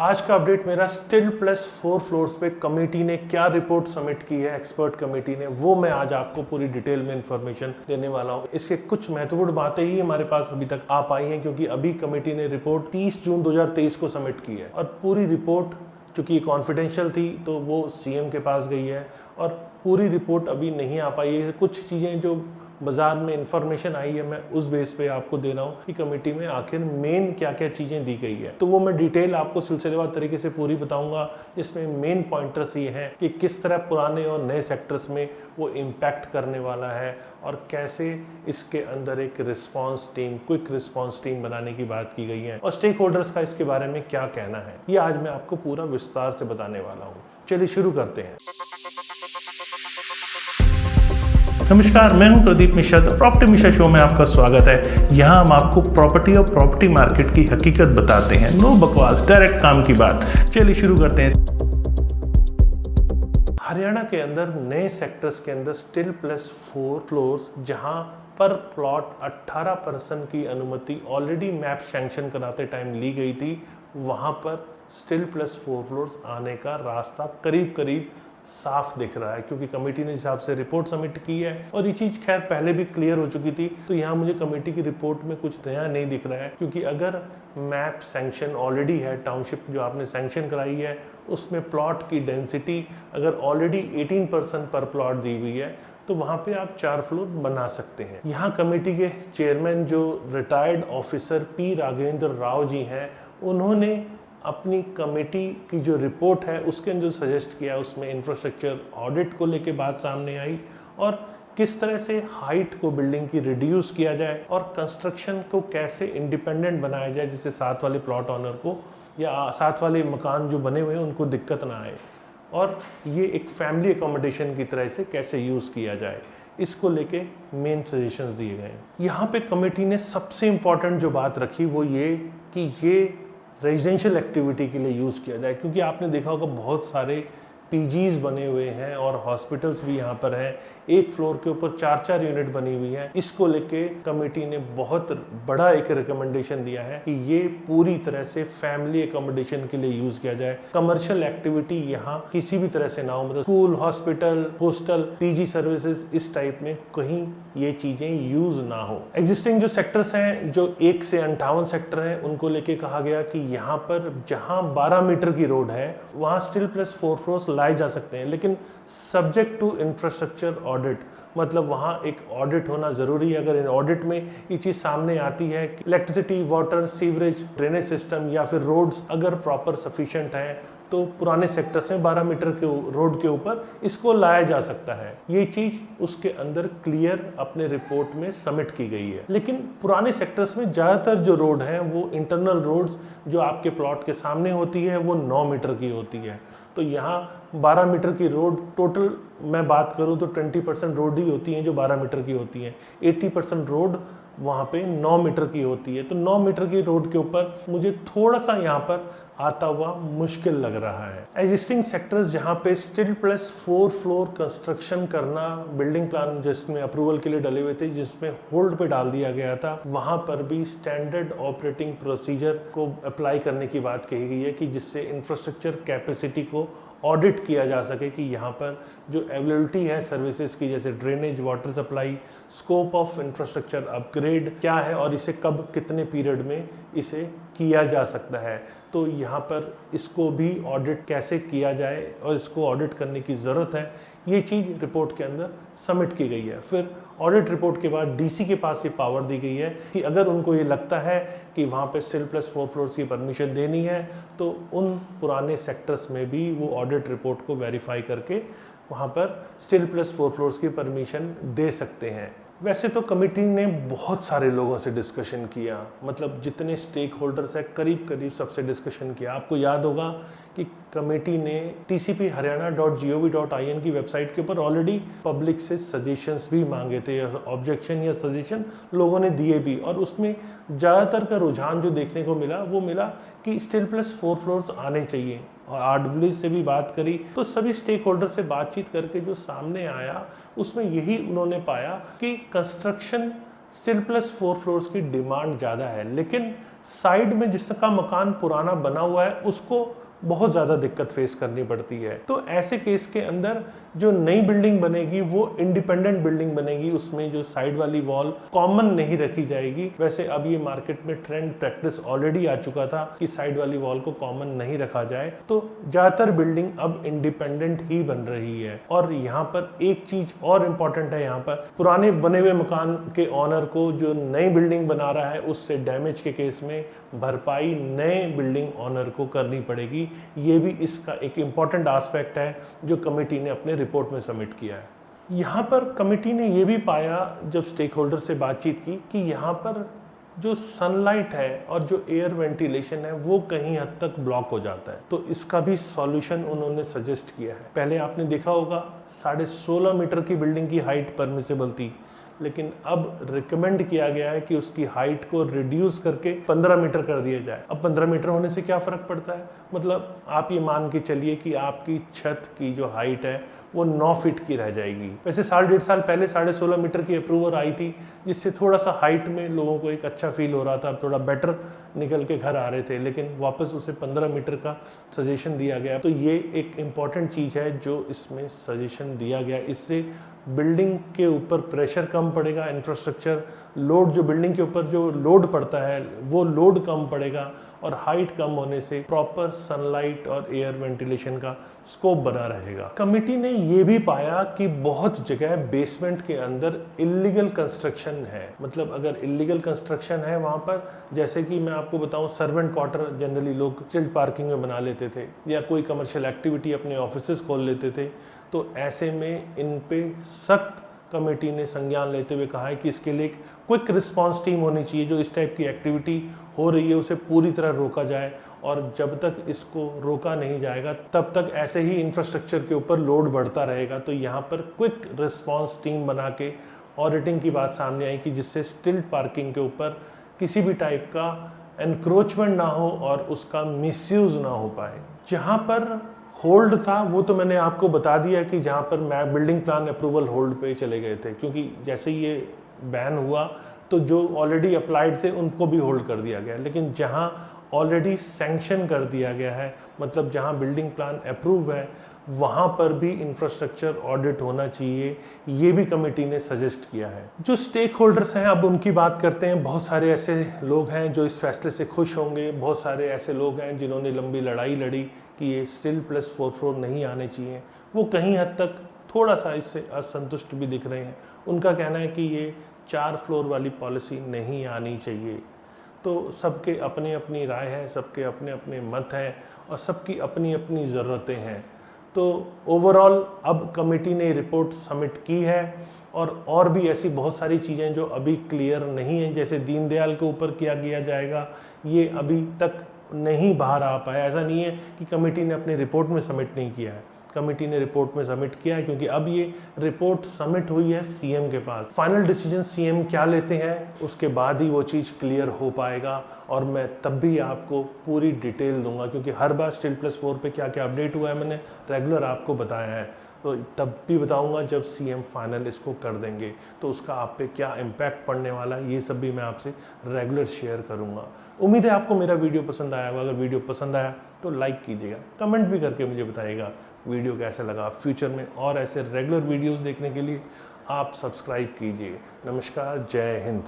आज का अपडेट मेरा स्टिल प्लस 4 फ्लोर्स पे कमेटी ने क्या रिपोर्ट सबमिट की है, एक्सपर्ट कमेटी ने, वो मैं आज आपको पूरी डिटेल में इंफॉर्मेशन देने वाला हूँ। इसके कुछ महत्वपूर्ण बातें ही हमारे पास अभी तक आ पाई हैं, क्योंकि अभी कमेटी ने रिपोर्ट 30 जून 2023 को सबमिट की है और पूरी रिपोर्ट चूंकि कॉन्फिडेंशियल थी तो वो सीएम के पास गई है और पूरी रिपोर्ट अभी नहीं आ पाई है। कुछ चीज़ें जो बाजार में इंफॉर्मेशन आई है मैं उस बेस पे आपको दे रहा हूँ कि कमेटी में आखिर मेन क्या क्या चीज़ें दी गई है, तो वो मैं डिटेल आपको सिलसिलेवार तरीके से पूरी बताऊंगा, जिसमें मेन पॉइंटर्स ये हैं कि किस तरह पुराने और नए सेक्टर्स में वो इम्पैक्ट करने वाला है और कैसे इसके अंदर एक response team, quick response team बनाने की बात की गई है और स्टेक होल्डर्स का इसके बारे में क्या कहना है, ये आज मैं आपको पूरा विस्तार से बताने वाला हूँ। चलिए शुरू करते हैं। नमस्कार, मैं हूं प्रदीप मिश्रा। प्रॉपर्टी मिश्रा शो में आपका स्वागत है। यहां हम आपको प्रॉपर्टी और प्रॉपर्टी मार्केट की हकीकत बताते हैं। नो बकवास, डायरेक्ट काम की बात। चलिए शुरू करते हैं। हरियाणा के अंदर नए सेक्टर्स के अंदर स्टिल प्लस 4 फ्लोर्स, जहां पर प्लॉट 18% की अनुमति ऑलरेडी मैप सैंक्शन कराते टाइम ली गई थी, वहां पर स्टिल प्लस 4 फ्लोर्स आने का रास्ता करीब करीब साफ दिख रहा है, क्योंकि कमेटी ने हिसाब से रिपोर्ट सबमिट की है और ये चीज़ खैर पहले भी क्लियर हो चुकी थी। तो यहाँ मुझे कमेटी की रिपोर्ट में कुछ नया नहीं दिख रहा है, क्योंकि अगर मैप सैंक्शन ऑलरेडी है, टाउनशिप जो आपने सैंक्शन कराई है उसमें प्लॉट की डेंसिटी अगर ऑलरेडी 18% पर प्लॉट दी हुई है तो वहाँ पे आप 4 फ्लोर बना सकते हैं। यहाँ कमेटी के चेयरमैन जो retired officer P Raghavendra Rao ji हैं, उन्होंने अपनी कमेटी की जो रिपोर्ट है उसके अंदर जो सजेस्ट किया उसमें इंफ्रास्ट्रक्चर ऑडिट को लेके बात सामने आई और किस तरह से हाइट को बिल्डिंग की रिड्यूस किया जाए और कंस्ट्रक्शन को कैसे इंडिपेंडेंट बनाया जाए, जिससे साथ वाले प्लॉट ऑनर को या साथ वाले मकान जो बने हुए हैं उनको दिक्कत ना आए और ये एक फैमिली एकोमोडेशन की तरह से कैसे यूज़ किया जाए, इसको लेके मेन सजेशंस दिए गए। यहाँ पे कमेटी ने सबसे इम्पॉर्टेंट जो बात रखी वो ये कि ये रेजिडेंशियल एक्टिविटी के लिए यूज़ किया जाए, क्योंकि आपने देखा होगा बहुत सारे पीजीज बने हुए हैं और हॉस्पिटल्स भी यहाँ पर हैं। एक फ्लोर के ऊपर 4-4 यूनिट बनी हुई है। इसको लेके कमेटी ने बहुत बड़ा एक रिकमेंडेशन दिया है कि ये पूरी तरह से फैमिली एकोमोडेशन के लिए यूज किया जाए। कमर्शियल एक्टिविटी यहाँ किसी भी तरह से ना हो, मतलब school, hospital, hostel, PG services, इस टाइप में कहीं ये चीजें यूज ना हो। एग्जिस्टिंग जो सेक्टर्स हैं, जो 1 से 58 सेक्टर हैं, उनको लेके कहा गया कि यहाँ पर जहाँ 12 मीटर की रोड है वहाँ स्टिल प्लस 4 फ्लोर्स लाए जा सकते हैं, लेकिन सब्जेक्ट टू इंफ्रास्ट्रक्चर ऑडिट, मतलब वहाँ एक ऑडिट होना जरूरी है। अगर इन ऑडिट में ये चीज़ सामने आती है कि electricity, water, sewerage, drainage system या फिर रोड्स अगर प्रॉपर सफिशिएंट है तो पुराने सेक्टर्स में 12 मीटर के रोड के ऊपर इसको लाया जा सकता है। ये चीज़ उसके अंदर क्लियर अपने रिपोर्ट में सबमिट की गई है। लेकिन पुराने सेक्टर्स में ज़्यादातर जो रोड हैं वो इंटरनल रोड्स जो आपके प्लॉट के सामने होती है वो 9 मीटर की होती है। तो यहाँ 12 मीटर की रोड टोटल मैं बात करूँ तो 20% रोड ही होती हैं जो 12 मीटर की होती हैं, 80% रोड वहाँ पे 9 मीटर की होती है। तो 9 मीटर की रोड के ऊपर मुझे थोड़ा सा यहाँ पर आता हुआ मुश्किल लग रहा है। एग्जिस्टिंग सेक्टर्स जहाँ पे स्टिल प्लस 4 फ्लोर कंस्ट्रक्शन करना, बिल्डिंग प्लान जिसमें अप्रूवल के लिए डले हुए थे, जिसमें होल्ड पे डाल दिया गया था, वहाँ पर भी स्टैंडर्ड ऑपरेटिंग प्रोसीजर को अप्लाई करने की बात कही गई है कि जिससे इंफ्रास्ट्रक्चर कैपेसिटी को ऑडिट किया जा सके कि यहाँ पर जो अवेलेबिलिटी है सर्विसेज की, जैसे drainage, water supply, scope of infrastructure upgrade क्या है और इसे कब कितने पीरियड में इसे किया जा सकता है। तो यहाँ पर इसको भी ऑडिट कैसे किया जाए और इसको ऑडिट करने की ज़रूरत है, ये चीज़ रिपोर्ट के अंदर सबमिट की गई है। फिर ऑडिट रिपोर्ट के बाद डीसी के पास ये पावर दी गई है कि अगर उनको ये लगता है कि वहाँ पे स्टिल प्लस 4 फ्लोर्स की परमिशन देनी है तो उन पुराने सेक्टर्स में भी वो ऑडिट रिपोर्ट को वेरीफाई करके वहाँ पर स्टिल प्लस 4 फ्लोर्स की परमिशन दे सकते हैं। वैसे तो कमेटी ने बहुत सारे लोगों से डिस्कशन किया, मतलब जितने स्टेक होल्डर्स हैं करीब करीब सबसे डिस्कशन किया। आपको याद होगा कि कमेटी ने tcphariana.gov.in की वेबसाइट के ऊपर ऑलरेडी पब्लिक से सजेशंस भी मांगे थे, ऑब्जेक्शन या सजेशन लोगों ने दिए भी, और उसमें ज़्यादातर का रुझान जो देखने को मिला वो मिला कि स्टिल प्लस 4 फ्लोर्स आने चाहिए। और आरडब्ल्यू से भी बात करी तो सभी स्टेक होल्डर से बातचीत करके जो सामने आया उसमें यही उन्होंने पाया कि कंस्ट्रक्शन स्टिल प्लस 4 फ्लोर्स की डिमांड ज़्यादा है, लेकिन साइड में जिसका मकान पुराना बना हुआ है उसको बहुत ज़्यादा दिक्कत फेस करनी पड़ती है। तो ऐसे केस के अंदर जो नई बिल्डिंग बनेगी वो इंडिपेंडेंट बिल्डिंग बनेगी, उसमें जो साइड वाली वॉल कॉमन नहीं रखी जाएगी। वैसे अब ये मार्केट में ट्रेंड प्रैक्टिस ऑलरेडी आ चुका था कि साइड वाली वॉल को कॉमन नहीं रखा जाए, तो ज़्यादातर बिल्डिंग अब इंडिपेंडेंट ही बन रही है। और यहाँ पर एक चीज और इम्पॉर्टेंट है, यहाँ पर पुराने बने हुए मकान के ऑनर को जो नई बिल्डिंग बना रहा है उससे डैमेज के केस में भरपाई नए बिल्डिंग ऑनर को करनी पड़ेगी। ये भी इसका एक इम्पॉर्टेंट एस्पेक्ट है जो कमेटी ने अपने रिपोर्ट में सबमिट किया है। यहाँ पर कमेटी ने ये भी पाया जब स्टेक होल्डर से बातचीत की कि यहाँ पर जो सनलाइट है और जो एयर वेंटिलेशन है वो कहीं हद तक ब्लॉक हो जाता है, तो इसका भी सॉल्यूशन उन्होंने सजेस्ट किया है। पहले आपने देखा होगा 16.5 मीटर की बिल्डिंग की हाइट परमिसेबल थी, लेकिन अब रिकमेंड किया गया है कि उसकी हाइट को रिड्यूस करके 15 मीटर कर दिया जाए। अब 15 मीटर होने से क्या फ़र्क पड़ता है, मतलब आप ये मान के चलिए कि आपकी छत की जो हाइट है वो 9 फीट की रह जाएगी। वैसे 1.5 साल पहले 16.5 मीटर की अप्रूवल आई थी, जिससे थोड़ा सा हाइट में लोगों को एक अच्छा फील हो रहा था, थोड़ा बेटर निकल के घर आ रहे थे, लेकिन वापस उसे 15 मीटर का सजेशन दिया गया। तो ये एक इम्पॉर्टेंट चीज़ है जो इसमें सजेशन दिया गया। इससे बिल्डिंग के ऊपर प्रेशर कम पड़ेगा, इंफ्रास्ट्रक्चर लोड जो बिल्डिंग के ऊपर जो लोड पड़ता है वो लोड कम पड़ेगा, और हाइट कम होने से प्रॉपर सनलाइट और एयर वेंटिलेशन का स्कोप बना रहेगा। कमेटी ने ये भी पाया कि बहुत जगह बेसमेंट के अंदर इलीगल कंस्ट्रक्शन है। मतलब अगर इलीगल कंस्ट्रक्शन है वहाँ पर, जैसे कि मैं आपको बताऊँ, सर्वेंट क्वार्टर जनरली लोग चिल्ड पार्किंग में बना लेते थे या कोई कमर्शियल एक्टिविटी अपने ऑफिसेज खोल लेते थे, तो ऐसे में इन पे सख्त कमेटी ने संज्ञान लेते हुए कहा है कि इसके लिए एक क्विक रिस्पांस टीम होनी चाहिए। जो इस टाइप की एक्टिविटी हो रही है उसे पूरी तरह रोका जाए, और जब तक इसको रोका नहीं जाएगा तब तक ऐसे ही इंफ्रास्ट्रक्चर के ऊपर लोड बढ़ता रहेगा। तो यहाँ पर क्विक रिस्पांस टीम बना के ऑडिटिंग की बात सामने आई कि जिससे स्टिल्ट पार्किंग के ऊपर किसी भी टाइप का एनक्रोचमेंट ना हो और उसका मिसयूज ना हो पाए। जहाँ पर होल्ड था वो तो मैंने आपको बता दिया कि जहाँ पर मैं बिल्डिंग प्लान अप्रूवल होल्ड पे चले गए थे, क्योंकि जैसे ही ये बैन हुआ तो जो ऑलरेडी अप्लाइड थे उनको भी होल्ड कर दिया गया। लेकिन जहाँ ऑलरेडी सैंक्शन कर दिया गया है, मतलब जहाँ बिल्डिंग प्लान अप्रूव है, वहाँ पर भी इंफ्रास्ट्रक्चर ऑडिट होना चाहिए, ये भी कमेटी ने सजेस्ट किया है। जो स्टेक होल्डर्स हैं अब उनकी बात करते हैं। बहुत सारे ऐसे लोग हैं जो इस फैसले से खुश होंगे, बहुत सारे ऐसे लोग हैं जिन्होंने लंबी लड़ाई लड़ी कि ये स्टिल प्लस 4 फ्लोर नहीं आने चाहिए। वो कहीं हद तक थोड़ा सा इससे असंतुष्ट भी दिख रहे हैं। उनका कहना है कि ये 4 फ्लोर वाली पॉलिसी नहीं आनी चाहिए। तो सबके अपनी अपनी राय है, सबके अपने अपने मत हैं और सबकी अपनी अपनी ज़रूरतें हैं। तो ओवरऑल अब कमेटी ने रिपोर्ट सबमिट की है, और भी ऐसी बहुत सारी चीज़ें जो अभी क्लियर नहीं हैं, जैसे दीनदयाल के ऊपर क्या किया जाएगा ये अभी तक नहीं बाहर आ पाया। ऐसा नहीं है कि कमेटी ने अपनी रिपोर्ट में सबमिट नहीं किया है, कमेटी ने रिपोर्ट में सबमिट किया है, क्योंकि अब ये रिपोर्ट सबमिट हुई है सीएम के पास। फाइनल डिसीजन सीएम क्या लेते हैं उसके बाद ही वो चीज़ क्लियर हो पाएगा, और मैं तब भी आपको पूरी डिटेल दूंगा, क्योंकि हर बार स्टिल प्लस 4 पे क्या क्या अपडेट हुआ है मैंने रेगुलर आपको बताया है। तो तब भी बताऊंगा जब सीएम फाइनल इसको कर देंगे तो उसका आप पे क्या इम्पैक्ट पड़ने वाला है, ये सब भी मैं आपसे रेगुलर शेयर करूंगा। उम्मीद है आपको मेरा वीडियो पसंद आया होगा। अगर वीडियो पसंद आया तो लाइक कीजिएगा, कमेंट भी करके मुझे बताइएगा वीडियो कैसा लगा। फ्यूचर में और ऐसे रेगुलर वीडियोस देखने के लिए आप सब्सक्राइब कीजिए। नमस्कार, जय हिंद।